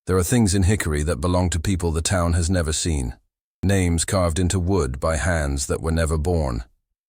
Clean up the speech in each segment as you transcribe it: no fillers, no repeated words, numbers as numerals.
There are things in Hickory that belong to people the town has never seen. Names carved into wood by hands that were never born.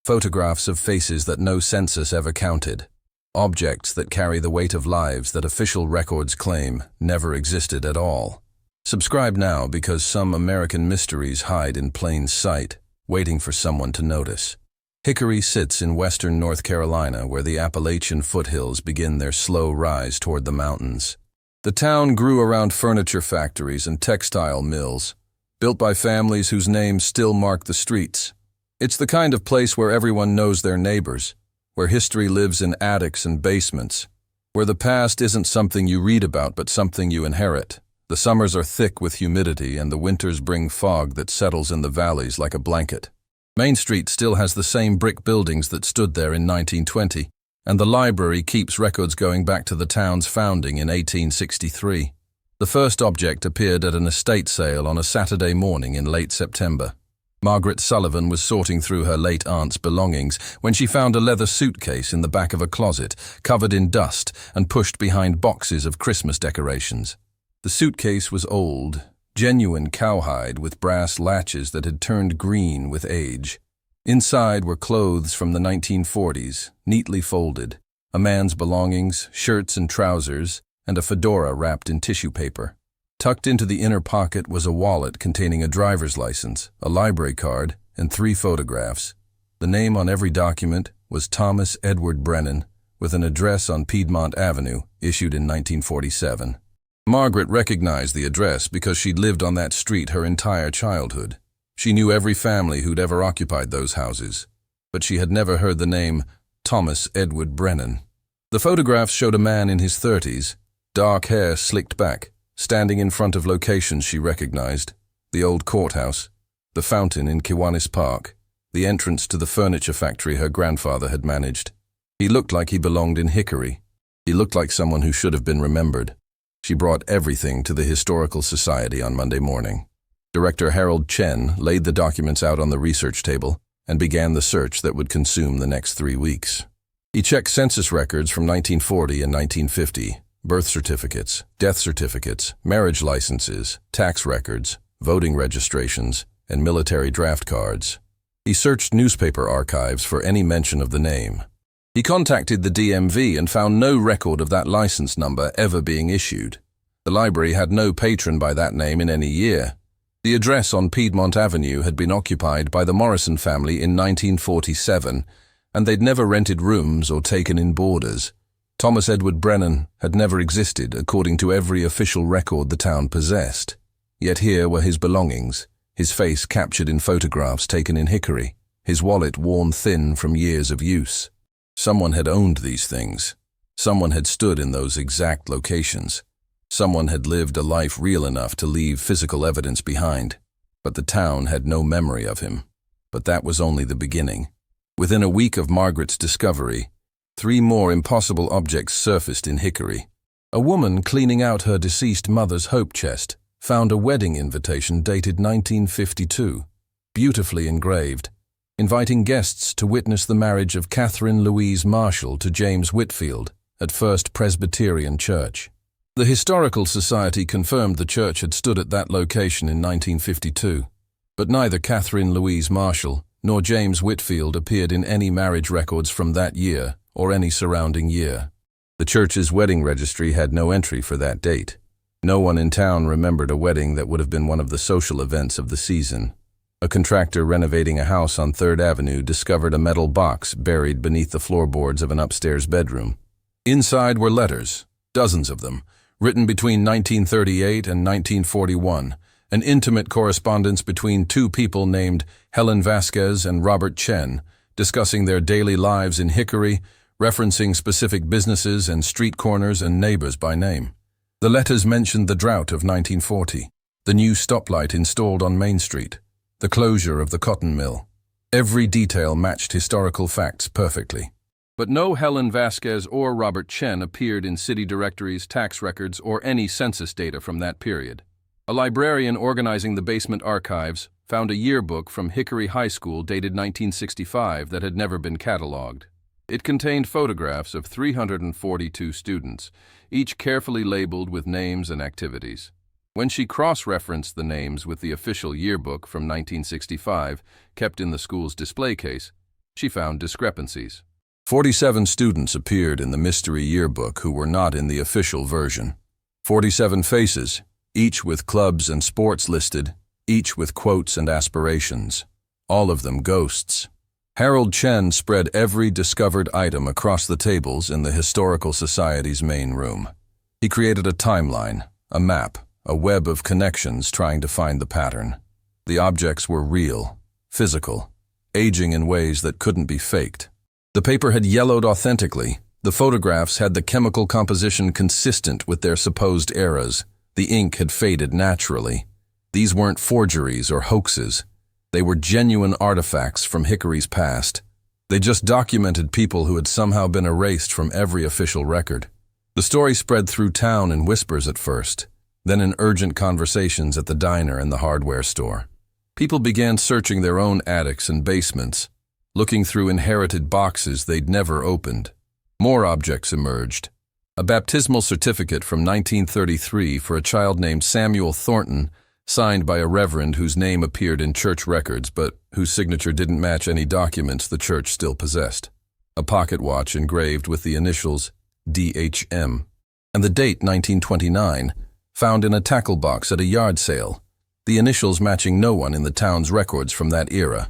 Photographs of faces that no census ever counted. Objects that carry the weight of lives that official records claim never existed at all. Subscribe now because some American mysteries hide in plain sight, waiting for someone to notice. Hickory sits in western North Carolina, where the Appalachian foothills begin their slow rise toward the mountains. The town grew around furniture factories and textile mills, built by families whose names still mark the streets. It's the kind of place where everyone knows their neighbors, where history lives in attics and basements, where the past isn't something you read about but something you inherit. The summers are thick with humidity and the winters bring fog that settles in the valleys like a blanket. Main Street still has the same brick buildings that stood there in 1920, and the library keeps records going back to the town's founding in 1863. The first object appeared at an estate sale on a Saturday morning in late September. Margaret Sullivan was sorting through her late aunt's belongings when she found a leather suitcase in the back of a closet, covered in dust and pushed behind boxes of Christmas decorations. The suitcase was old, genuine cowhide with brass latches that had turned green with age. Inside were clothes from the 1940s, neatly folded, a man's belongings, shirts and trousers, and a fedora wrapped in tissue paper. Tucked into the inner pocket was a wallet containing a driver's license, a library card, and 3 photographs. The name on every document was Thomas Edward Brennan, with an address on Piedmont Avenue, issued in 1947. Margaret recognized the address because she'd lived on that street her entire childhood. She knew every family who'd ever occupied those houses, but she had never heard the name Thomas Edward Brennan. The photographs showed a man in his 30s, dark hair slicked back, standing in front of locations she recognized: the old courthouse, the fountain in Kiwanis Park, the entrance to the furniture factory her grandfather had managed. He looked like he belonged in Hickory. He looked like someone who should have been remembered. She brought everything to the Historical Society on Monday morning. Director Harold Chen laid the documents out on the research table and began the search that would consume the next 3 weeks. He checked census records from 1940 and 1950, birth certificates, death certificates, marriage licenses, tax records, voting registrations, and military draft cards. He searched newspaper archives for any mention of the name. He contacted the DMV and found no record of that license number ever being issued. The library had no patron by that name in any year. The address on Piedmont Avenue had been occupied by the Morrison family in 1947, and they'd never rented rooms or taken in boarders. Thomas Edward Brennan had never existed according to every official record the town possessed. Yet here were his belongings, his face captured in photographs taken in Hickory, his wallet worn thin from years of use. Someone had owned these things. Someone had stood in those exact locations. Someone had lived a life real enough to leave physical evidence behind. But the town had no memory of him. But that was only the beginning. Within a week of Margaret's discovery, 3 more impossible objects surfaced in Hickory. A woman cleaning out her deceased mother's hope chest found a wedding invitation dated 1952, beautifully engraved, inviting guests to witness the marriage of Catherine Louise Marshall to James Whitfield at First Presbyterian Church. The Historical Society confirmed the church had stood at that location in 1952, but neither Catherine Louise Marshall nor James Whitfield appeared in any marriage records from that year or any surrounding year. The church's wedding registry had no entry for that date. No one in town remembered a wedding that would have been one of the social events of the season. A contractor renovating a house on 3rd Avenue discovered a metal box buried beneath the floorboards of an upstairs bedroom. Inside were letters, dozens of them, written between 1938 and 1941, an intimate correspondence between 2 people named Helen Vasquez and Robert Chen, discussing their daily lives in Hickory, referencing specific businesses and street corners and neighbors by name. The letters mentioned the drought of 1940, the new stoplight installed on Main Street, the closure of the cotton mill. Every detail matched historical facts perfectly. But no Helen Vasquez or Robert Chen appeared in city directories, tax records, or any census data from that period. A librarian organizing the basement archives found a yearbook from Hickory High School dated 1965 that had never been cataloged. It contained photographs of 342 students, each carefully labeled with names and activities. When she cross-referenced the names with the official yearbook from 1965, kept in the school's display case, she found discrepancies. 47 students appeared in the mystery yearbook who were not in the official version. 47 faces, each with clubs and sports listed, each with quotes and aspirations. All of them ghosts. Harold Chen spread every discovered item across the tables in the Historical Society's main room. He created a timeline, a map, a web of connections trying to find the pattern. The objects were real, physical, aging in ways that couldn't be faked. The paper had yellowed authentically. The photographs had the chemical composition consistent with their supposed eras. The ink had faded naturally. These weren't forgeries or hoaxes. They were genuine artifacts from Hickory's past. They just documented people who had somehow been erased from every official record. The story spread through town in whispers at first, then in urgent conversations at the diner and the hardware store. People began searching their own attics and basements, looking through inherited boxes they'd never opened. More objects emerged. A baptismal certificate from 1933 for a child named Samuel Thornton, signed by a reverend whose name appeared in church records but whose signature didn't match any documents the church still possessed. A pocket watch engraved with the initials DHM. And the date 1929, found in a tackle box at a yard sale, the initials matching no one in the town's records from that era.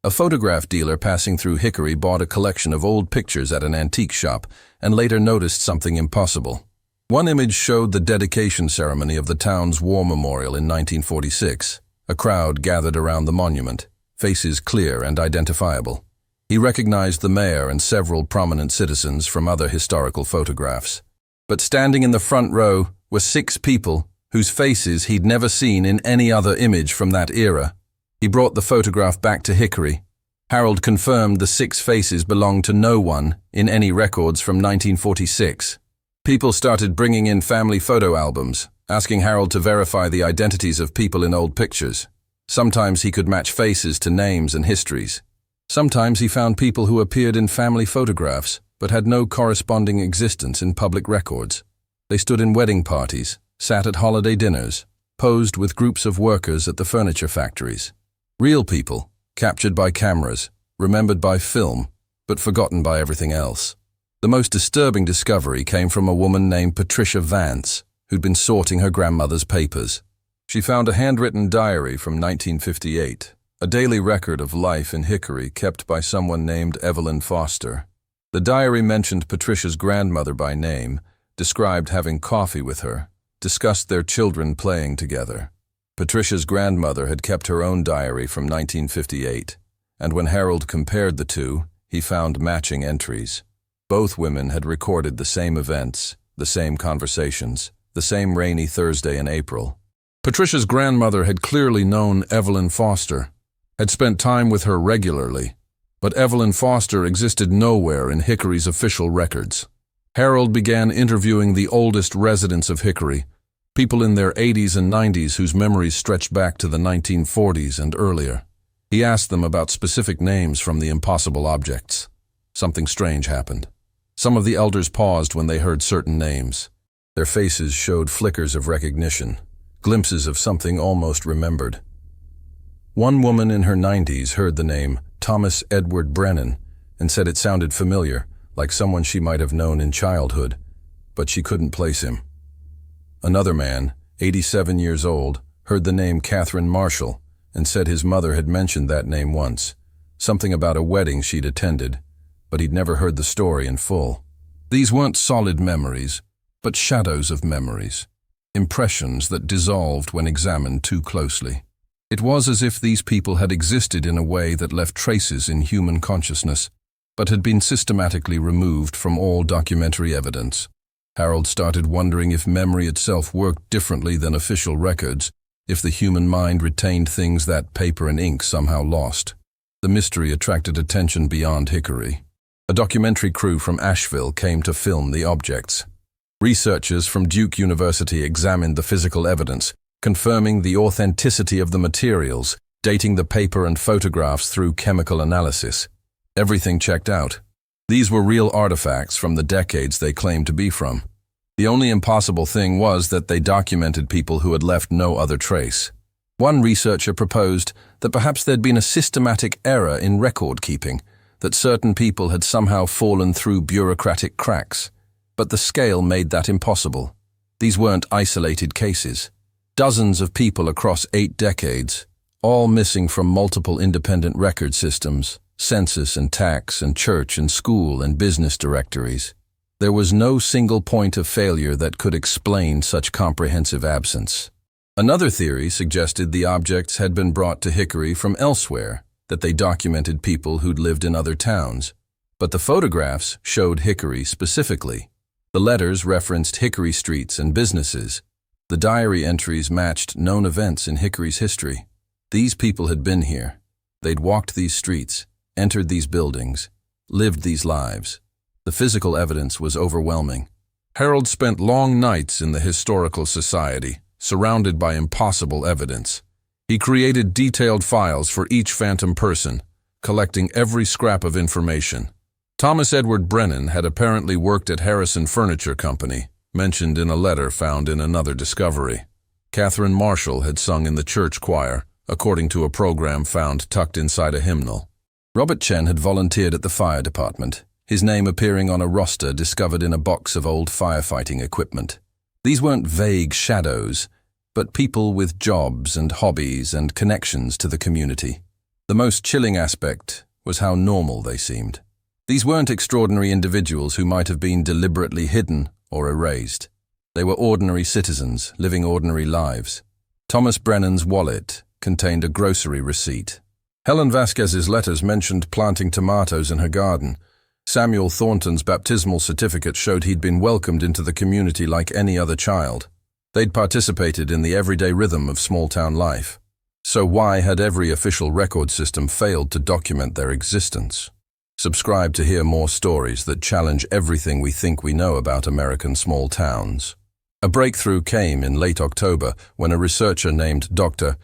A photograph dealer passing through Hickory bought a collection of old pictures at an antique shop and later noticed something impossible. One image showed the dedication ceremony of the town's war memorial in 1946. A crowd gathered around the monument, faces clear and identifiable. He recognized the mayor and several prominent citizens from other historical photographs. But standing in the front row were 6 people whose faces he'd never seen in any other image from that era. He brought the photograph back to Hickory. Harold confirmed the 6 faces belonged to no one in any records from 1946. People started bringing in family photo albums, asking Harold to verify the identities of people in old pictures. Sometimes he could match faces to names and histories. Sometimes he found people who appeared in family photographs but had no corresponding existence in public records. They stood in wedding parties, sat at holiday dinners, posed with groups of workers at the furniture factories. Real people, captured by cameras, remembered by film, but forgotten by everything else. The most disturbing discovery came from a woman named Patricia Vance, who'd been sorting her grandmother's papers. She found a handwritten diary from 1958, a daily record of life in Hickory kept by someone named Evelyn Foster. The diary mentioned Patricia's grandmother by name, described having coffee with her, discussed their children playing together. Patricia's grandmother had kept her own diary from 1958, and when Harold compared the two, he found matching entries. Both women had recorded the same events, the same conversations, the same rainy Thursday in April. Patricia's grandmother had clearly known Evelyn Foster, had spent time with her regularly, but Evelyn Foster existed nowhere in Hickory's official records. Harold began interviewing the oldest residents of Hickory, people in their 80s and 90s whose memories stretched back to the 1940s and earlier. He asked them about specific names from the impossible objects. Something strange happened. Some of the elders paused when they heard certain names. Their faces showed flickers of recognition, glimpses of something almost remembered. One woman in her 90s heard the name Thomas Edward Brennan and said it sounded familiar, like someone she might have known in childhood, but she couldn't place him. Another man, 87 years old, heard the name Catherine Marshall and said his mother had mentioned that name once, something about a wedding she'd attended, but he'd never heard the story in full. These weren't solid memories, but shadows of memories, impressions that dissolved when examined too closely. It was as if these people had existed in a way that left traces in human consciousness, but had been systematically removed from all documentary evidence. Harold started wondering if memory itself worked differently than official records, if the human mind retained things that paper and ink somehow lost. The mystery attracted attention beyond Hickory. A documentary crew from Asheville came to film the objects. Researchers from Duke University examined the physical evidence, confirming the authenticity of the materials, dating the paper and photographs through chemical analysis. Everything checked out. These were real artifacts from the decades they claimed to be from. The only impossible thing was that they documented people who had left no other trace. One researcher proposed that perhaps there'd been a systematic error in record keeping, that certain people had somehow fallen through bureaucratic cracks. But the scale made that impossible. These weren't isolated cases. Dozens of people across 8 decades, all missing from multiple independent record systems, census and tax and church and school and business directories. There was no single point of failure that could explain such comprehensive absence. Another theory suggested the objects had been brought to Hickory from elsewhere, that they documented people who'd lived in other towns. But the photographs showed Hickory specifically. The letters referenced Hickory streets and businesses. The diary entries matched known events in Hickory's history. These people had been here. They'd walked these streets, entered these buildings, lived these lives. The physical evidence was overwhelming. Harold spent long nights in the Historical Society, surrounded by impossible evidence. He created detailed files for each phantom person, collecting every scrap of information. Thomas Edward Brennan had apparently worked at Harrison Furniture Company, mentioned in a letter found in another discovery. Catherine Marshall had sung in the church choir, according to a program found tucked inside a hymnal. Robert Chen had volunteered at the fire department, his name appearing on a roster discovered in a box of old firefighting equipment. These weren't vague shadows, but people with jobs and hobbies and connections to the community. The most chilling aspect was how normal they seemed. These weren't extraordinary individuals who might have been deliberately hidden or erased. They were ordinary citizens living ordinary lives. Thomas Brennan's wallet contained a grocery receipt. Helen Vasquez's letters mentioned planting tomatoes in her garden. Samuel Thornton's baptismal certificate showed he'd been welcomed into the community like any other child. They'd participated in the everyday rhythm of small-town life. So why had every official record system failed to document their existence? Subscribe to hear more stories that challenge everything we think we know about American small towns. A breakthrough came in late October when a researcher named Dr.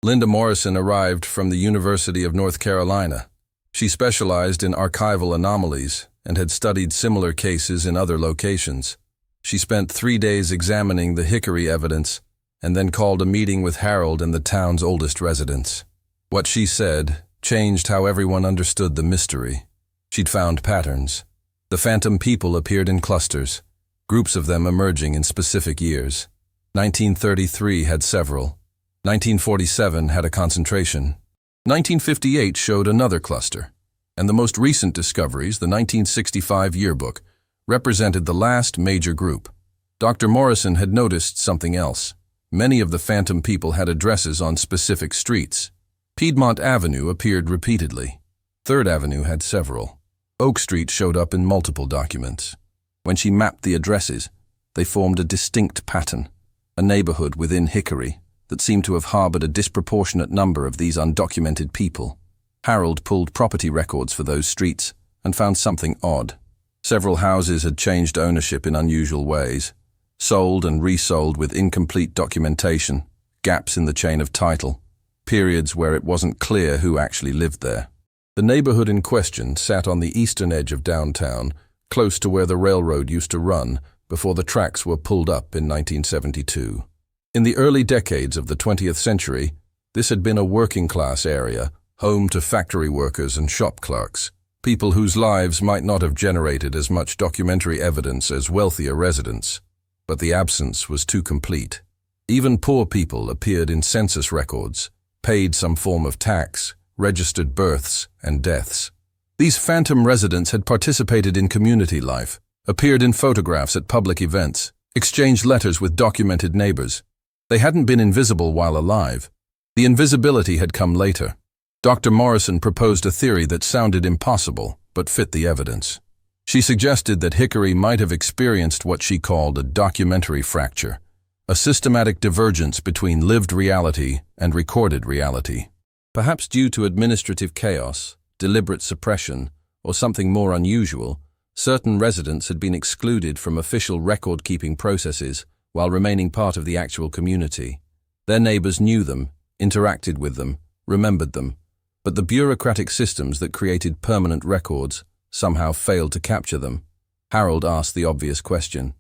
Linda Morrison arrived from the University of North Carolina. She specialized in archival anomalies and had studied similar cases in other locations. She spent 3 days examining the Hickory evidence and then called a meeting with Harold and the town's oldest residents. What she said changed how everyone understood the mystery. She'd found patterns. The phantom people appeared in clusters, groups of them emerging in specific years. 1933 had several. 1947 had a concentration. 1958 showed another cluster. And the most recent discoveries, the 1965 yearbook, represented the last major group. Dr. Morrison had noticed something else. Many of the phantom people had addresses on specific streets. Piedmont Avenue appeared repeatedly. 3rd Avenue had several. Oak Street showed up in multiple documents. When she mapped the addresses, they formed a distinct pattern, a neighborhood within Hickory that seemed to have harbored a disproportionate number of these undocumented people. Harold pulled property records for those streets and found something odd. Several houses had changed ownership in unusual ways, sold and resold with incomplete documentation, gaps in the chain of title, periods where it wasn't clear who actually lived there. The neighborhood in question sat on the eastern edge of downtown, close to where the railroad used to run before the tracks were pulled up in 1972. In the early decades of the 20th century, this had been a working-class area, home to factory workers and shop clerks, people whose lives might not have generated as much documentary evidence as wealthier residents. But the absence was too complete. Even poor people appeared in census records, paid some form of tax, registered births and deaths. These phantom residents had participated in community life, appeared in photographs at public events, exchanged letters with documented neighbors. They hadn't been invisible while alive. The invisibility had come later. Dr. Morrison proposed a theory that sounded impossible, but fit the evidence. She suggested that Hickory might have experienced what she called a documentary fracture, a systematic divergence between lived reality and recorded reality. Perhaps due to administrative chaos, deliberate suppression, or something more unusual, certain residents had been excluded from official record-keeping processes while remaining part of the actual community. Their neighbors knew them, interacted with them, remembered them, but the bureaucratic systems that created permanent records somehow failed to capture them. Harold asked the obvious question.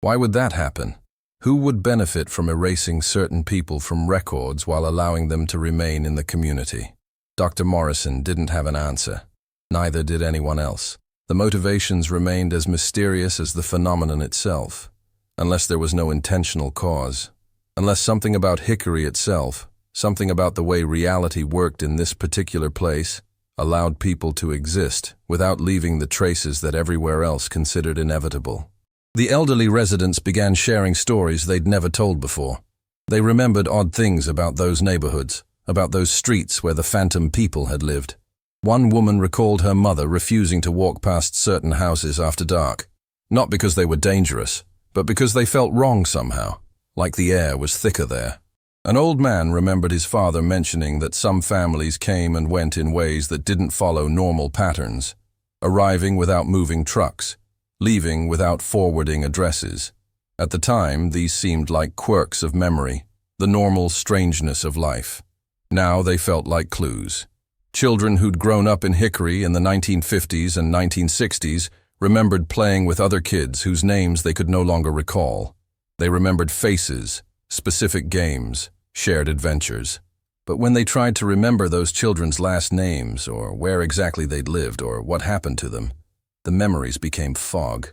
Why would that happen? Who would benefit from erasing certain people from records while allowing them to remain in the community? Dr. Morrison didn't have an answer. Neither did anyone else. The motivations remained as mysterious as the phenomenon itself, unless there was no intentional cause. Unless something about Hickory itself, something about the way reality worked in this particular place, allowed people to exist without leaving the traces that everywhere else considered inevitable. The elderly residents began sharing stories they'd never told before. They remembered odd things about those neighborhoods, about those streets where the phantom people had lived. One woman recalled her mother refusing to walk past certain houses after dark, not because they were dangerous, but because they felt wrong somehow, like the air was thicker there. An old man remembered his father mentioning that some families came and went in ways that didn't follow normal patterns, arriving without moving trucks, leaving without forwarding addresses. At the time, these seemed like quirks of memory, the normal strangeness of life. Now they felt like clues. Children who'd grown up in Hickory in the 1950s and 1960s remembered playing with other kids whose names they could no longer recall. They remembered faces, specific games, shared adventures. But when they tried to remember those children's last names, or where exactly they'd lived, or what happened to them, the memories became fog.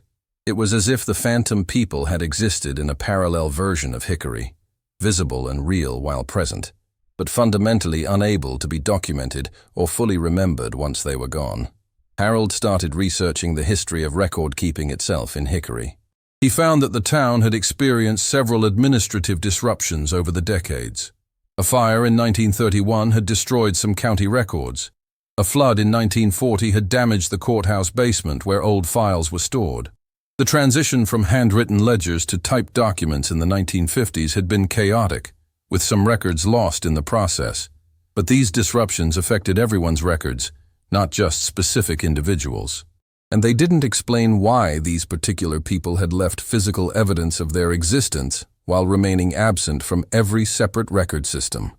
It was as if the phantom people had existed in a parallel version of Hickory, visible and real while present, but fundamentally unable to be documented or fully remembered once they were gone. Harold started researching the history of record-keeping itself in Hickory. He found that the town had experienced several administrative disruptions over the decades. A fire in 1931 had destroyed some county records. A flood in 1940 had damaged the courthouse basement where old files were stored. The transition from handwritten ledgers to typed documents in the 1950s had been chaotic, with some records lost in the process. But these disruptions affected everyone's records, not just specific individuals. And they didn't explain why these particular people had left physical evidence of their existence while remaining absent from every separate record system.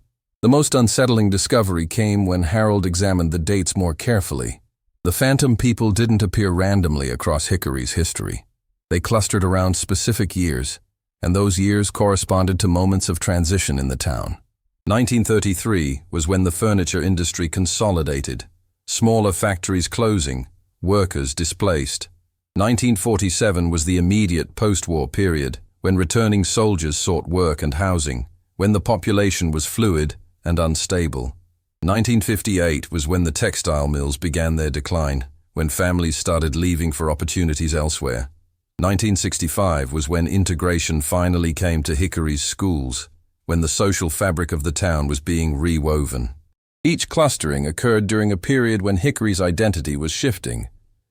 The most unsettling discovery came when Harold examined the dates more carefully. The phantom people didn't appear randomly across Hickory's history. They clustered around specific years, and those years corresponded to moments of transition in the town. 1933 was when the furniture industry consolidated, smaller factories closing, workers displaced. 1947 was the immediate post-war period, when returning soldiers sought work and housing, when the population was fluid and unstable. 1958 was when the textile mills began their decline, when families started leaving for opportunities elsewhere. 1965 was when integration finally came to Hickory's schools, when the social fabric of the town was being rewoven. Each clustering occurred during a period when Hickory's identity was shifting,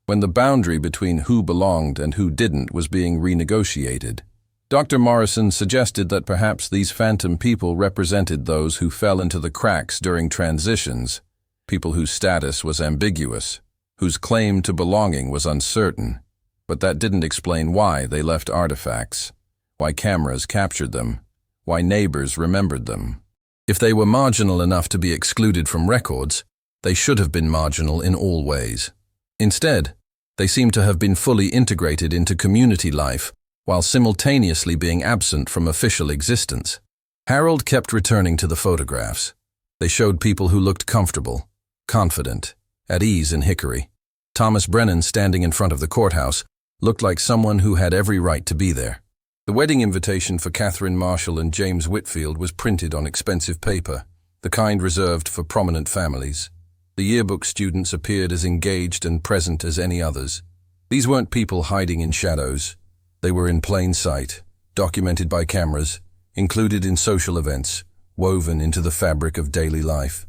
when the boundary between who belonged and who didn't was being renegotiated. Dr. Morrison suggested that perhaps these phantom people represented those who fell into the cracks during transitions, people whose status was ambiguous, whose claim to belonging was uncertain. But that didn't explain why they left artifacts, why cameras captured them, why neighbors remembered them. If they were marginal enough to be excluded from records, they should have been marginal in all ways. Instead, they seem to have been fully integrated into community life while simultaneously being absent from official existence. Harold kept returning to the photographs. They showed people who looked comfortable, confident, at ease in Hickory. Thomas Brennan, standing in front of the courthouse, looked like someone who had every right to be there. The wedding invitation for Catherine Marshall and James Whitfield was printed on expensive paper, the kind reserved for prominent families. The yearbook students appeared as engaged and present as any others. These weren't people hiding in shadows. They were in plain sight, documented by cameras, included in social events, woven into the fabric of daily life.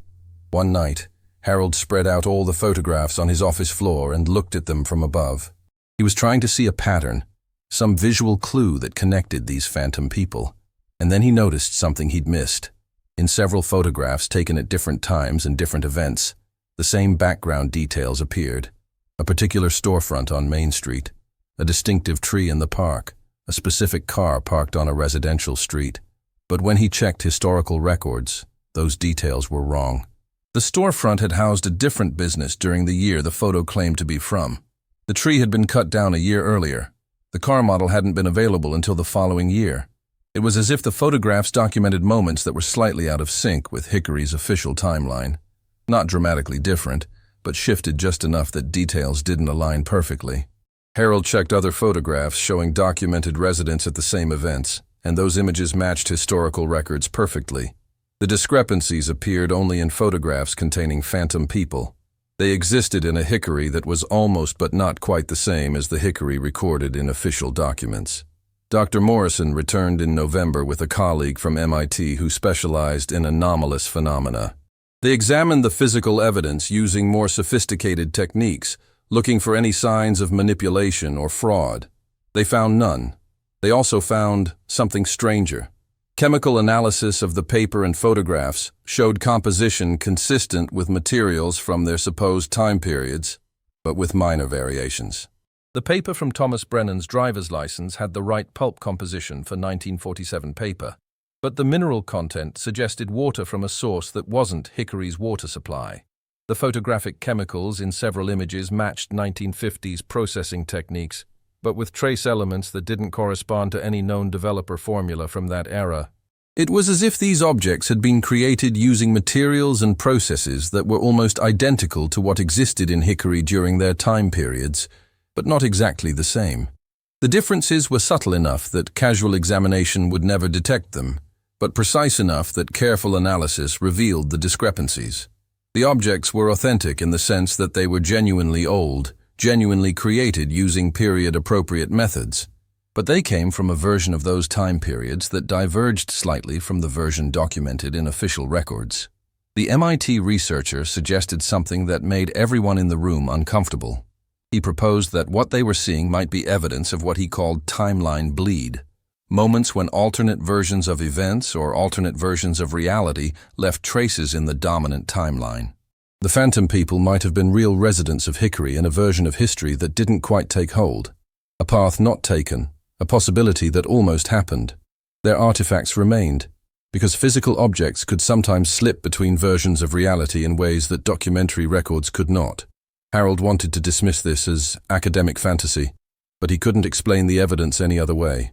One night, Harold spread out all the photographs on his office floor and looked at them from above. He was trying to see a pattern, some visual clue that connected these phantom people. And then he noticed something he'd missed. In several photographs taken at different times and different events, the same background details appeared. A particular storefront on Main Street, a distinctive tree in the park, a specific car parked on a residential street. But when he checked historical records, those details were wrong. The storefront had housed a different business during the year the photo claimed to be from. The tree had been cut down a year earlier, The car model hadn't been available until the following year. It was as if the photographs documented moments that were slightly out of sync with Hickory's official timeline. Not dramatically different, but shifted just enough that details didn't align perfectly. Harold checked other photographs showing documented residents at the same events, and those images matched historical records perfectly. The discrepancies appeared only in photographs containing phantom people. They existed in a Hickory that was almost but not quite the same as the Hickory recorded in official documents. Dr. Morrison returned in November with a colleague from MIT who specialized in anomalous phenomena. They examined the physical evidence using more sophisticated techniques, looking for any signs of manipulation or fraud. They found none. They also found something stranger. Chemical analysis of the paper and photographs showed composition consistent with materials from their supposed time periods, but with minor variations. The paper from Thomas Brennan's driver's license had the right pulp composition for 1947 paper, but the mineral content suggested water from a source that wasn't Hickory's water supply. The photographic chemicals in several images matched 1950s processing techniques, but with trace elements that didn't correspond to any known developer formula from that era. It was as if these objects had been created using materials and processes that were almost identical to what existed in Hickory during their time periods, but not exactly the same. The differences were subtle enough that casual examination would never detect them, but precise enough that careful analysis revealed the discrepancies. The objects were authentic in the sense that they were genuinely old, genuinely created using period-appropriate methods, but they came from a version of those time periods that diverged slightly from the version documented in official records. The MIT researcher suggested something that made everyone in the room uncomfortable. He proposed that what they were seeing might be evidence of what he called timeline bleed, moments when alternate versions of events or alternate versions of reality left traces in the dominant timeline. The phantom people might have been real residents of Hickory in a version of history that didn't quite take hold, a path not taken, a possibility that almost happened. Their artifacts remained, because physical objects could sometimes slip between versions of reality in ways that documentary records could not. Harold wanted to dismiss this as academic fantasy, but he couldn't explain the evidence any other way.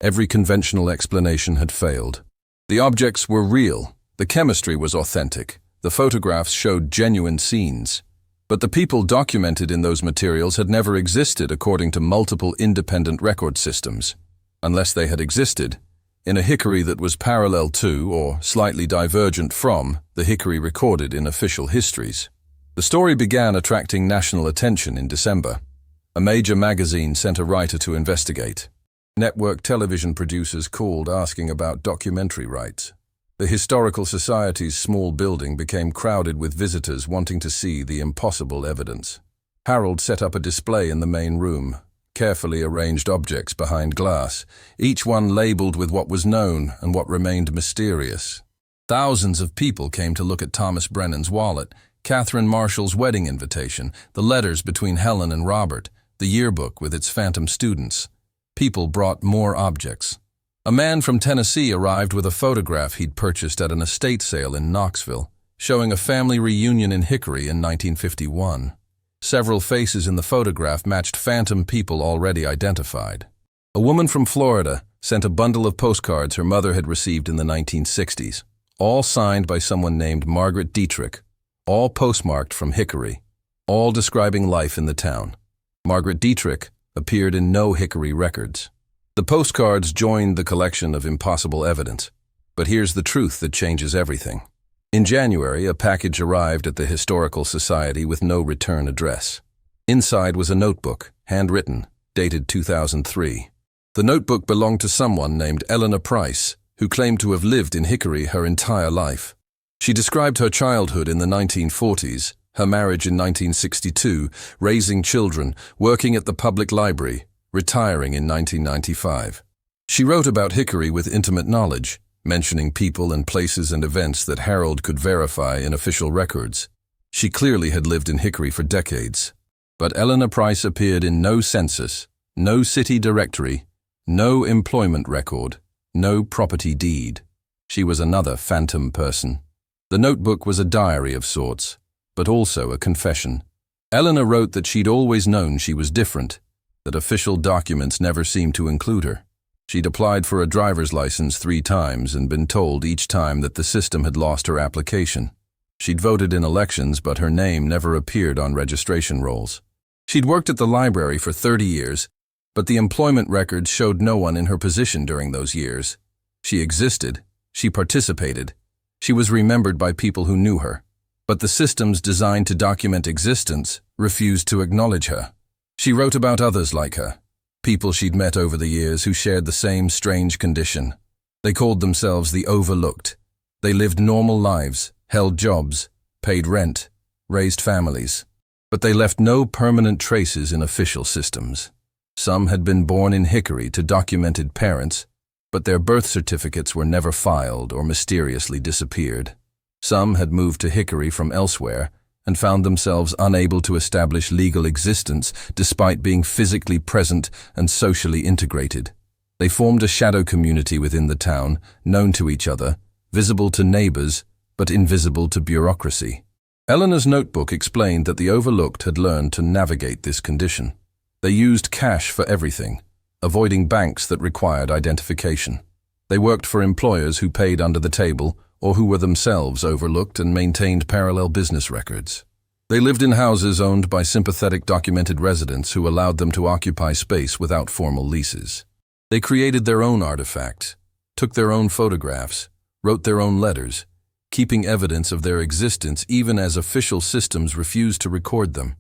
Every conventional explanation had failed. The objects were real, the chemistry was authentic, the photographs showed genuine scenes. But the people documented in those materials had never existed according to multiple independent record systems, unless they had existed in a Hickory that was parallel to, or slightly divergent from, the Hickory recorded in official histories. The story began attracting national attention in December. A major magazine sent a writer to investigate. Network television producers called asking about documentary rights. The Historical Society's small building became crowded with visitors wanting to see the impossible evidence. Harold set up a display in the main room, carefully arranged objects behind glass, each one labeled with what was known and what remained mysterious. Thousands of people came to look at Thomas Brennan's wallet, Catherine Marshall's wedding invitation, the letters between Helen and Robert, the yearbook with its phantom students. People brought more objects. A man from Tennessee arrived with a photograph he'd purchased at an estate sale in Knoxville, showing a family reunion in Hickory in 1951. Several faces in the photograph matched phantom people already identified. A woman from Florida sent a bundle of postcards her mother had received in the 1960s, all signed by someone named Margaret Dietrich, all postmarked from Hickory, all describing life in the town. Margaret Dietrich appeared in no Hickory records. The postcards joined the collection of impossible evidence. But here's the truth that changes everything. In January, a package arrived at the Historical Society with no return address. Inside was a notebook, handwritten, dated 2003. The notebook belonged to someone named Eleanor Price, who claimed to have lived in Hickory her entire life. She described her childhood in the 1940s, her marriage in 1962, raising children, working at the public library, retiring in 1995. She wrote about Hickory with intimate knowledge, mentioning people and places and events that Harold could verify in official records. She clearly had lived in Hickory for decades. But Eleanor Price appeared in no census, no city directory, no employment record, no property deed. She was another phantom person. The notebook was a diary of sorts, but also a confession. Eleanor wrote that she'd always known she was different, that official documents never seemed to include her. She'd applied for a driver's license 3 times and been told each time that the system had lost her application. She'd voted in elections, but her name never appeared on registration rolls. She'd worked at the library for 30 years, but the employment records showed no one in her position during those years. She existed, she participated, she was remembered by people who knew her, but the systems designed to document existence refused to acknowledge her. She wrote about others like her, people she'd met over the years who shared the same strange condition. They called themselves the overlooked. They lived normal lives, held jobs, paid rent, raised families, but they left no permanent traces in official systems. Some had been born in Hickory to documented parents, but their birth certificates were never filed or mysteriously disappeared. Some had moved to Hickory from elsewhere and found themselves unable to establish legal existence despite being physically present and socially integrated. They formed a shadow community within the town, known to each other, visible to neighbors, but invisible to bureaucracy. Eleanor's notebook explained that the overlooked had learned to navigate this condition. They used cash for everything, avoiding banks that required identification. They worked for employers who paid under the table or who were themselves overlooked and maintained parallel business records. They lived in houses owned by sympathetic documented residents who allowed them to occupy space without formal leases. They created their own artifacts, took their own photographs, wrote their own letters, keeping evidence of their existence even as official systems refused to record them.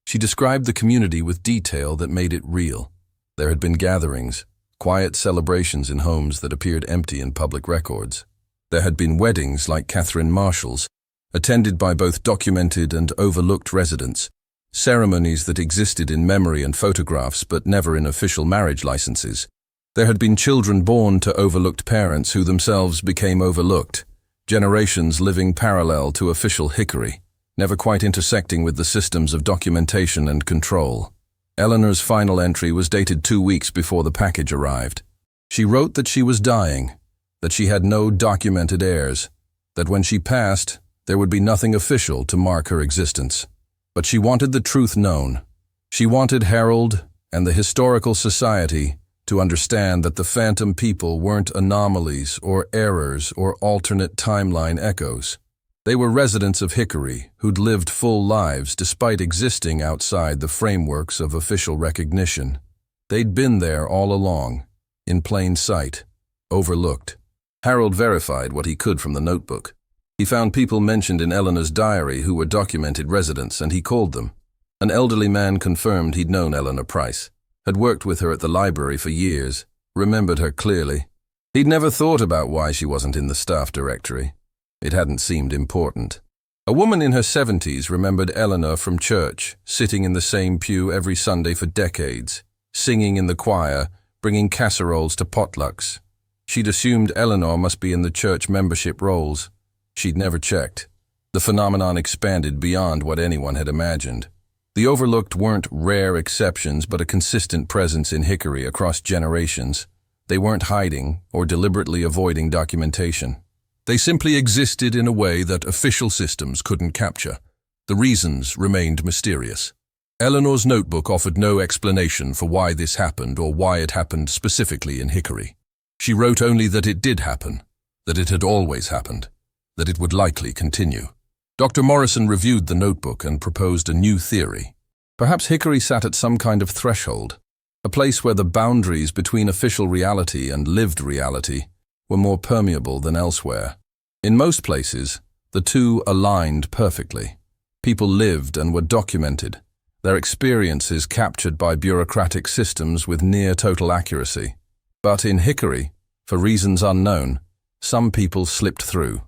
She described the community with detail that made it real. There had been gatherings, quiet celebrations in homes that appeared empty in public records. There had been weddings like Catherine Marshall's, attended by both documented and overlooked residents, ceremonies that existed in memory and photographs but never in official marriage licenses. There had been children born to overlooked parents who themselves became overlooked, generations living parallel to official Hickory, never quite intersecting with the systems of documentation and control. Eleanor's final entry was dated 2 weeks before the package arrived. She wrote that she was dying, that she had no documented heirs, that when she passed, there would be nothing official to mark her existence. But she wanted the truth known. She wanted Harold and the Historical Society to understand that the phantom people weren't anomalies or errors or alternate timeline echoes. They were residents of Hickory who'd lived full lives despite existing outside the frameworks of official recognition. They'd been there all along, in plain sight, overlooked. Harold verified what he could from the notebook. He found people mentioned in Eleanor's diary who were documented residents, and he called them. An elderly man confirmed he'd known Eleanor Price, had worked with her at the library for years, remembered her clearly. He'd never thought about why she wasn't in the staff directory. It hadn't seemed important. A woman in her 70s remembered Eleanor from church, sitting in the same pew every Sunday for decades, singing in the choir, bringing casseroles to potlucks. She'd assumed Eleanor must be in the church membership rolls. She'd never checked. The phenomenon expanded beyond what anyone had imagined. The overlooked weren't rare exceptions but a consistent presence in Hickory across generations. They weren't hiding or deliberately avoiding documentation. They simply existed in a way that official systems couldn't capture. The reasons remained mysterious. Eleanor's notebook offered no explanation for why this happened or why it happened specifically in Hickory. She wrote only that it did happen, that it had always happened, that it would likely continue. Dr. Morrison reviewed the notebook and proposed a new theory. Perhaps Hickory sat at some kind of threshold, a place where the boundaries between official reality and lived reality were more permeable than elsewhere. In most places, the two aligned perfectly. People lived and were documented, their experiences captured by bureaucratic systems with near-total accuracy. But in Hickory, for reasons unknown, some people slipped through.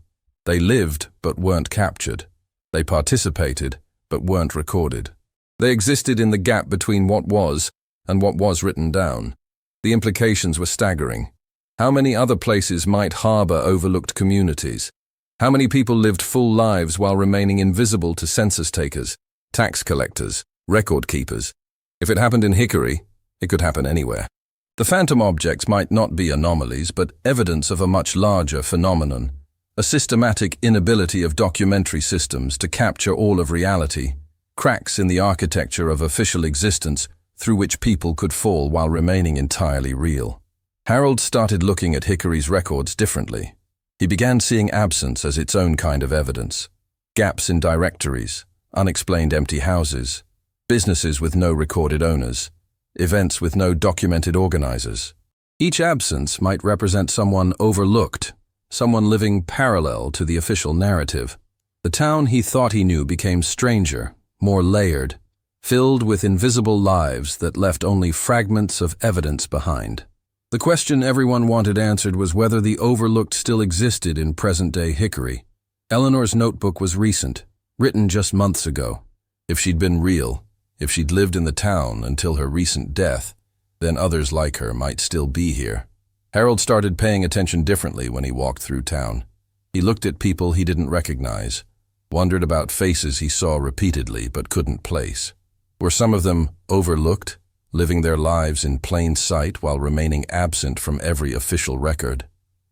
They lived but weren't captured. They participated but weren't recorded. They existed in the gap between what was and what was written down. The implications were staggering. How many other places might harbor overlooked communities? How many people lived full lives while remaining invisible to census takers, tax collectors, record keepers? If it happened in Hickory, it could happen anywhere. The phantom objects might not be anomalies, but evidence of a much larger phenomenon, a systematic inability of documentary systems to capture all of reality, cracks in the architecture of official existence through which people could fall while remaining entirely real. Harold started looking at Hickory's records differently. He began seeing absence as its own kind of evidence. Gaps in directories, unexplained empty houses, businesses with no recorded owners, events with no documented organizers. Each absence might represent someone overlooked, someone living parallel to the official narrative. The town he thought he knew became stranger, more layered, filled with invisible lives that left only fragments of evidence behind. The question everyone wanted answered was whether the overlooked still existed in present-day Hickory. Eleanor's notebook was recent, written just months ago. If she'd been real, if she'd lived in the town until her recent death, then others like her might still be here. Harold started paying attention differently when he walked through town. He looked at people he didn't recognize, wondered about faces he saw repeatedly but couldn't place. Were some of them overlooked, living their lives in plain sight while remaining absent from every official record?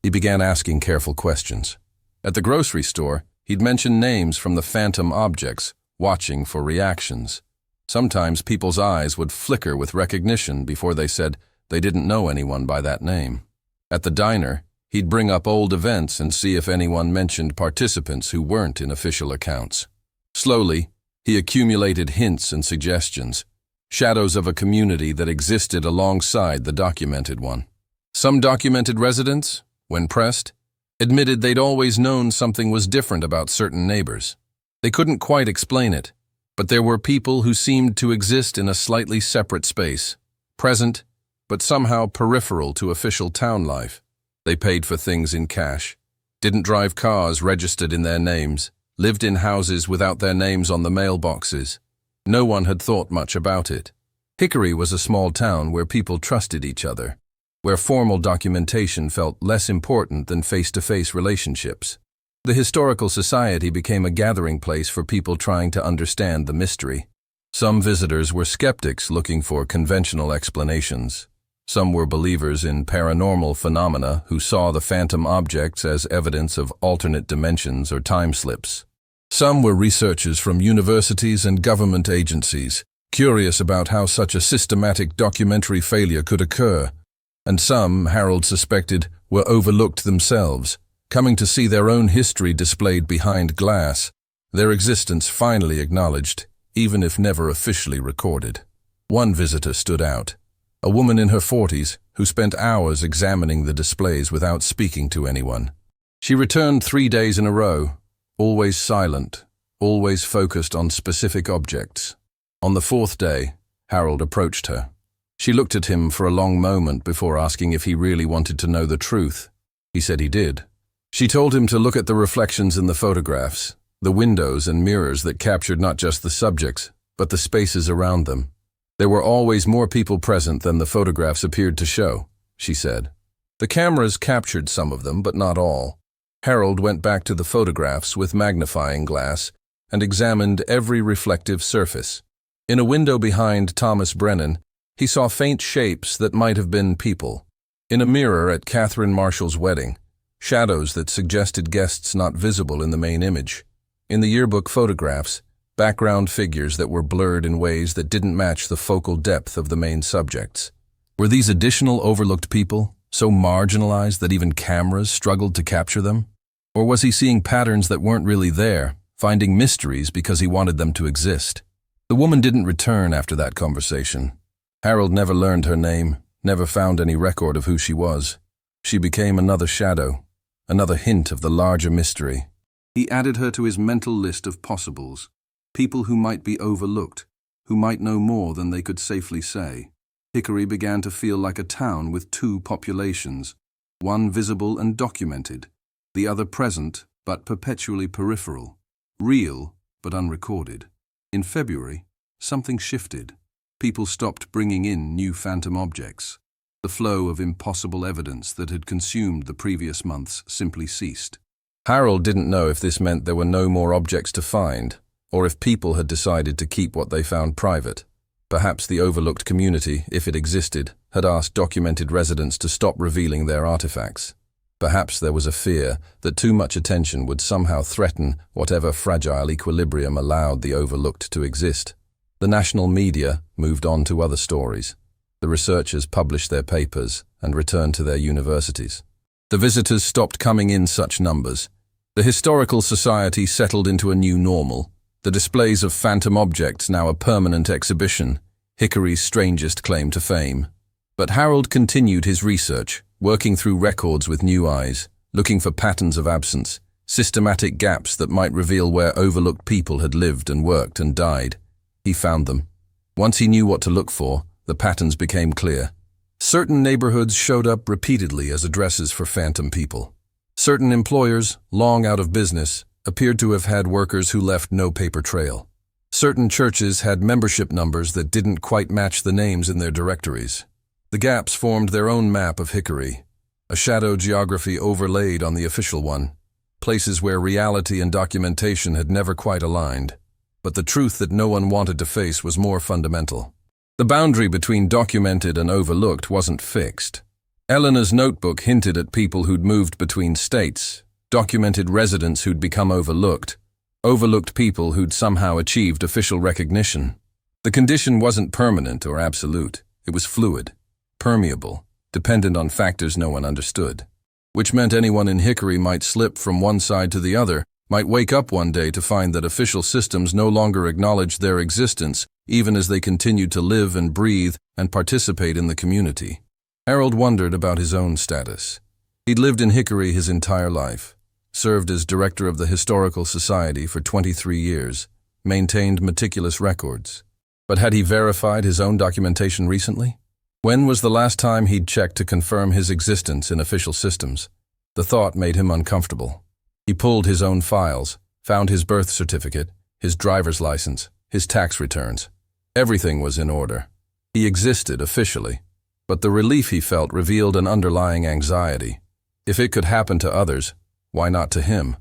He began asking careful questions. At the grocery store, he'd mention names from the phantom objects, watching for reactions. Sometimes people's eyes would flicker with recognition before they said they didn't know anyone by that name. At the diner, he'd bring up old events and see if anyone mentioned participants who weren't in official accounts. Slowly, he accumulated hints and suggestions, shadows of a community that existed alongside the documented one. Some documented residents, when pressed, admitted they'd always known something was different about certain neighbors. They couldn't quite explain it, but there were people who seemed to exist in a slightly separate space, present, but somehow peripheral to official town life. They paid for things in cash, didn't drive cars registered in their names, lived in houses without their names on the mailboxes. No one had thought much about it. Hickory was a small town where people trusted each other, where formal documentation felt less important than face-to-face relationships. The historical society became a gathering place for people trying to understand the mystery. Some visitors were skeptics looking for conventional explanations. Some were believers in paranormal phenomena who saw the phantom objects as evidence of alternate dimensions or time slips. Some were researchers from universities and government agencies, curious about how such a systematic documentary failure could occur. And some, Harold suspected, were overlooked themselves, coming to see their own history displayed behind glass, their existence finally acknowledged, even if never officially recorded. One visitor stood out, a woman in her 40s who spent hours examining the displays without speaking to anyone. She returned 3 days in a row, always silent, always focused on specific objects. On the 4th day, Harold approached her. She looked at him for a long moment before asking if he really wanted to know the truth. He said he did. She told him to look at the reflections in the photographs, the windows and mirrors that captured not just the subjects, but the spaces around them. There were always more people present than the photographs appeared to show, she said. The cameras captured some of them, but not all. Harold went back to the photographs with magnifying glass and examined every reflective surface. In a window behind Thomas Brennan, he saw faint shapes that might have been people. In a mirror at Catherine Marshall's wedding, shadows that suggested guests not visible in the main image. In the yearbook photographs, background figures that were blurred in ways that didn't match the focal depth of the main subjects. Were these additional overlooked people, so marginalized that even cameras struggled to capture them? Or was he seeing patterns that weren't really there, finding mysteries because he wanted them to exist? The woman didn't return after that conversation. Harold never learned her name, never found any record of who she was. She became another shadow, another hint of the larger mystery. He added her to his mental list of possibles, people who might be overlooked, who might know more than they could safely say. Hickory began to feel like a town with two populations, one visible and documented, the other present but perpetually peripheral, real but unrecorded. In February, something shifted. People stopped bringing in new phantom objects. The flow of impossible evidence that had consumed the previous months simply ceased. Harold didn't know if this meant there were no more objects to find, or if people had decided to keep what they found private. Perhaps the overlooked community, if it existed, had asked documented residents to stop revealing their artifacts. Perhaps there was a fear that too much attention would somehow threaten whatever fragile equilibrium allowed the overlooked to exist. The national media moved on to other stories. The researchers published their papers and returned to their universities. The visitors stopped coming in such numbers. The Historical Society settled into a new normal. The displays of phantom objects now a permanent exhibition, Hickory's strangest claim to fame. But Harold continued his research, working through records with new eyes, looking for patterns of absence, systematic gaps that might reveal where overlooked people had lived and worked and died. He found them. Once he knew what to look for, the patterns became clear. Certain neighborhoods showed up repeatedly as addresses for phantom people. Certain employers, long out of business, appeared to have had workers who left no paper trail. Certain churches had membership numbers that didn't quite match the names in their directories. The gaps formed their own map of Hickory, a shadow geography overlaid on the official one, places where reality and documentation had never quite aligned. But the truth that no one wanted to face was more fundamental. The boundary between documented and overlooked wasn't fixed. Eleanor's notebook hinted at people who'd moved between states, documented residents who'd become overlooked people who'd somehow achieved official recognition. The condition wasn't permanent or absolute. It was fluid, permeable, dependent on factors no one understood, which meant anyone in Hickory might slip from one side to the other, might wake up one day to find that official systems no longer acknowledged their existence, even as they continued to live and breathe and participate in the community. Harold wondered about his own status. He'd lived in Hickory his entire life, served as director of the Historical Society for 23 years, maintained meticulous records. But had he verified his own documentation recently? When was the last time he'd checked to confirm his existence in official systems? The thought made him uncomfortable. He pulled his own files, found his birth certificate, his driver's license, his tax returns. Everything was in order. He existed officially, but the relief he felt revealed an underlying anxiety. If it could happen to others, why not to him?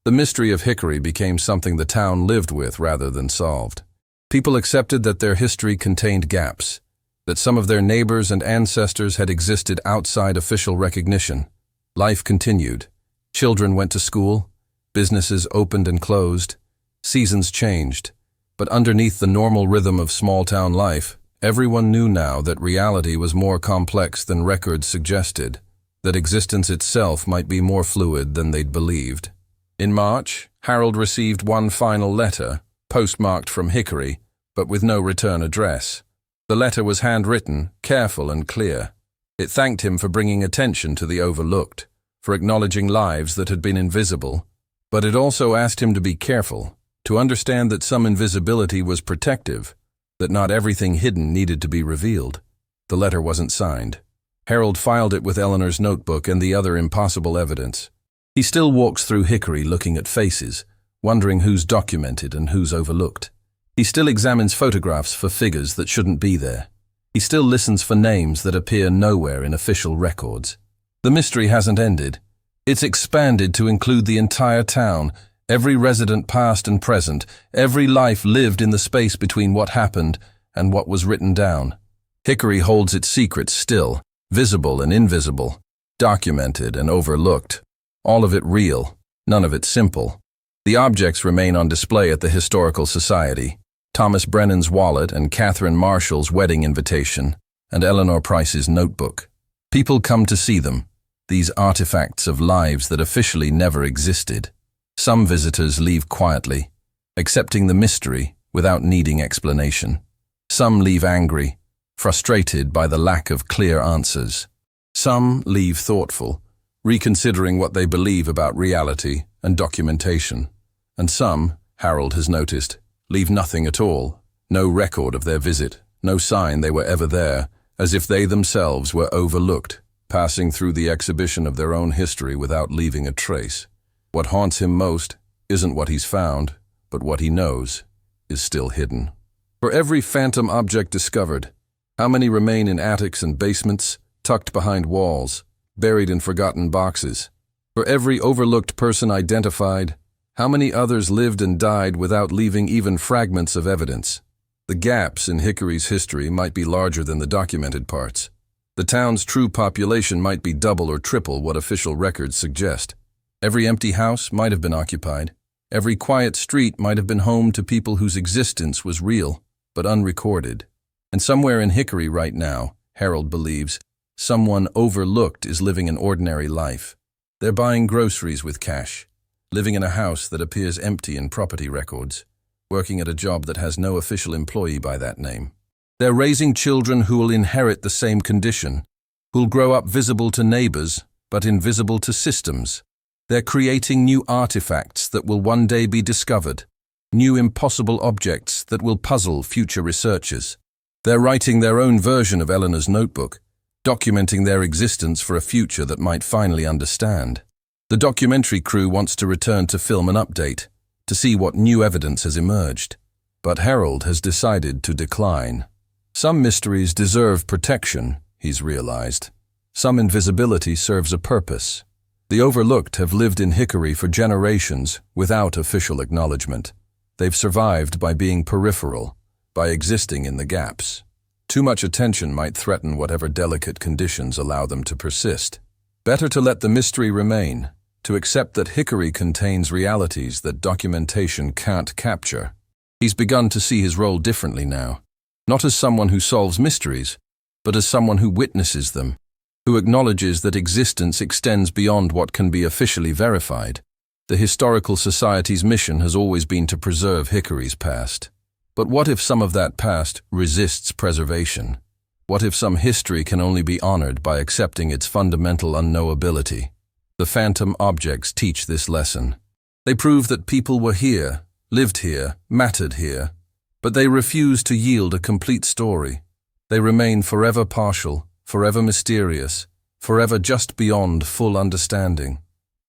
The mystery of Hickory became something the town lived with rather than solved. People accepted that their history contained gaps, that some of their neighbors and ancestors had existed outside official recognition. Life continued. Children went to school, businesses opened and closed, seasons changed. But underneath the normal rhythm of small-town life, everyone knew now that reality was more complex than records suggested, that existence itself might be more fluid than they'd believed. In March, Harold received one final letter, postmarked from Hickory, but with no return address. The letter was handwritten, careful and clear. It thanked him for bringing attention to the overlooked, for acknowledging lives that had been invisible, but it also asked him to be careful, to understand that some invisibility was protective, that not everything hidden needed to be revealed. The letter wasn't signed. Harold filed it with Eleanor's notebook and the other impossible evidence. He still walks through Hickory looking at faces, wondering who's documented and who's overlooked. He still examines photographs for figures that shouldn't be there. He still listens for names that appear nowhere in official records. The mystery hasn't ended. It's expanded to include the entire town, every resident past and present, every life lived in the space between what happened and what was written down. Hickory holds its secrets still, visible and invisible, documented and overlooked. All of it real, none of it simple. The objects remain on display at the Historical Society. Thomas Brennan's wallet and Catherine Marshall's wedding invitation, and Eleanor Price's notebook. People come to see them, these artifacts of lives that officially never existed. Some visitors leave quietly, accepting the mystery without needing explanation. Some leave angry, frustrated by the lack of clear answers. Some leave thoughtful, reconsidering what they believe about reality and documentation. And some, Harold has noticed, leave nothing at all, no record of their visit, no sign they were ever there, as if they themselves were overlooked, passing through the exhibition of their own history without leaving a trace. What haunts him most isn't what he's found, but what he knows is still hidden. For every phantom object discovered, how many remain in attics and basements, tucked behind walls, buried in forgotten boxes? For every overlooked person identified, how many others lived and died without leaving even fragments of evidence? The gaps in Hickory's history might be larger than the documented parts. The town's true population might be double or triple what official records suggest. Every empty house might have been occupied. Every quiet street might have been home to people whose existence was real. but unrecorded. And somewhere in Hickory right now, Harold believes, someone overlooked is living an ordinary life. They're buying groceries with cash, living in a house that appears empty in property records, working at a job that has no official employee by that name. They're raising children who will inherit the same condition, who'll grow up visible to neighbors, but invisible to systems. They're creating new artifacts that will one day be discovered, new impossible objects that will puzzle future researchers. They're writing their own version of Eleanor's notebook, documenting their existence for a future that might finally understand. The documentary crew wants to return to film an update, to see what new evidence has emerged. But Harold has decided to decline. Some mysteries deserve protection, he's realized. Some invisibility serves a purpose. The overlooked have lived in Hickory for generations without official acknowledgement. They've survived by being peripheral, by existing in the gaps. Too much attention might threaten whatever delicate conditions allow them to persist. Better to let the mystery remain, to accept that Hickory contains realities that documentation can't capture. He's begun to see his role differently now, not as someone who solves mysteries, but as someone who witnesses them, who acknowledges that existence extends beyond what can be officially verified. The Historical Society's mission has always been to preserve Hickory's past. But what if some of that past resists preservation? What if some history can only be honored by accepting its fundamental unknowability? The phantom objects teach this lesson. They prove that people were here, lived here, mattered here, but they refuse to yield a complete story. They remain forever partial, forever mysterious, forever just beyond full understanding.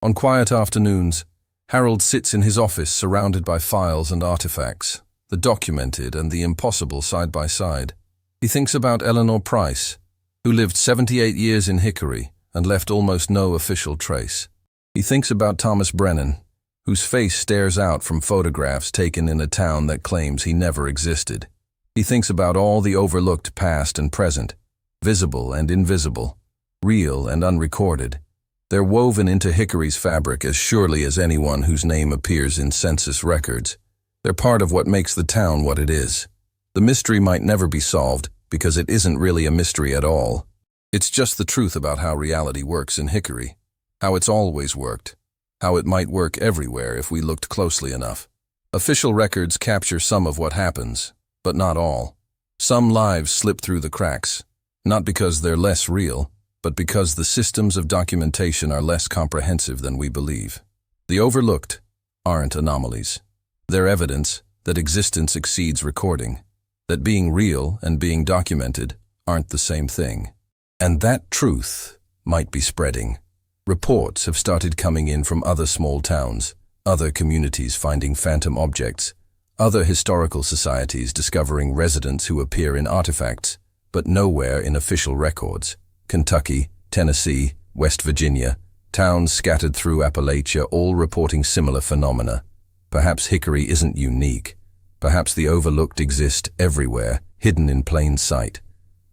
On quiet afternoons, Harold sits in his office surrounded by files and artifacts, the documented and the impossible side by side. He thinks about Eleanor Price, who lived 78 years in Hickory and left almost no official trace. He thinks about Thomas Brennan, whose face stares out from photographs taken in a town that claims he never existed. He thinks about all the overlooked past and present, visible and invisible, real and unrecorded. They're woven into Hickory's fabric as surely as anyone whose name appears in census records. They're part of what makes the town what it is. The mystery might never be solved because it isn't really a mystery at all. It's just the truth about how reality works in Hickory, how it's always worked, how it might work everywhere if we looked closely enough. Official records capture some of what happens, but not all. Some lives slip through the cracks, not because they're less real, but because the systems of documentation are less comprehensive than we believe. The overlooked aren't anomalies. They're evidence that existence exceeds recording, that being real and being documented aren't the same thing. And that truth might be spreading. Reports have started coming in from other small towns, other communities finding phantom objects, other historical societies discovering residents who appear in artifacts, but nowhere in official records. Kentucky, Tennessee, West Virginia, towns scattered through Appalachia, all reporting similar phenomena. Perhaps Hickory isn't unique. Perhaps the overlooked exist everywhere, hidden in plain sight.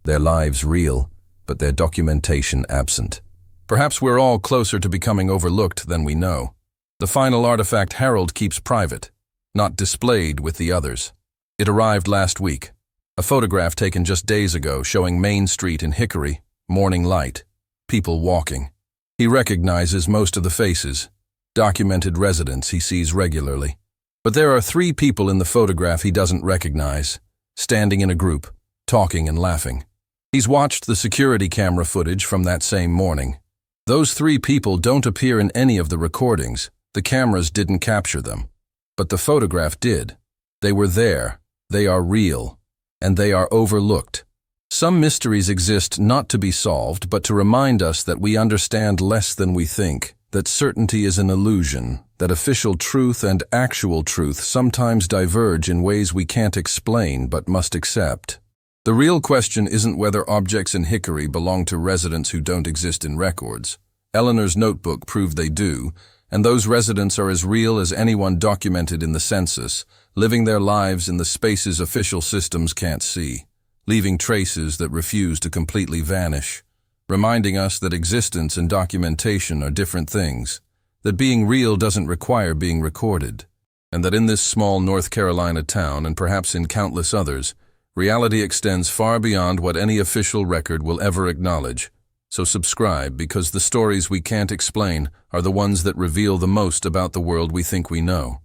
Their lives real, but their documentation absent. Perhaps we're all closer to becoming overlooked than we know. The final artifact Harold keeps private, not displayed with the others. It arrived last week. A photograph taken just days ago showing Main Street in Hickory, morning light, people walking. He recognizes most of the faces, documented residents he sees regularly. But there are 3 people in the photograph he doesn't recognize, standing in a group, talking and laughing. He's watched the security camera footage from that same morning. Those 3 people don't appear in any of the recordings. The cameras didn't capture them. But the photograph did. They were there. They are real. And they are overlooked. Some mysteries exist not to be solved, but to remind us that we understand less than we think, that certainty is an illusion, that official truth and actual truth sometimes diverge in ways we can't explain but must accept. The real question isn't whether objects in Hickory belong to residents who don't exist in records. Eleanor's notebook proved they do, and those residents are as real as anyone documented in the census, living their lives in the spaces official systems can't see, leaving traces that refuse to completely vanish, reminding us that existence and documentation are different things, that being real doesn't require being recorded, and that in this small North Carolina town, and perhaps in countless others, reality extends far beyond what any official record will ever acknowledge. So subscribe, because the stories we can't explain are the ones that reveal the most about the world we think we know.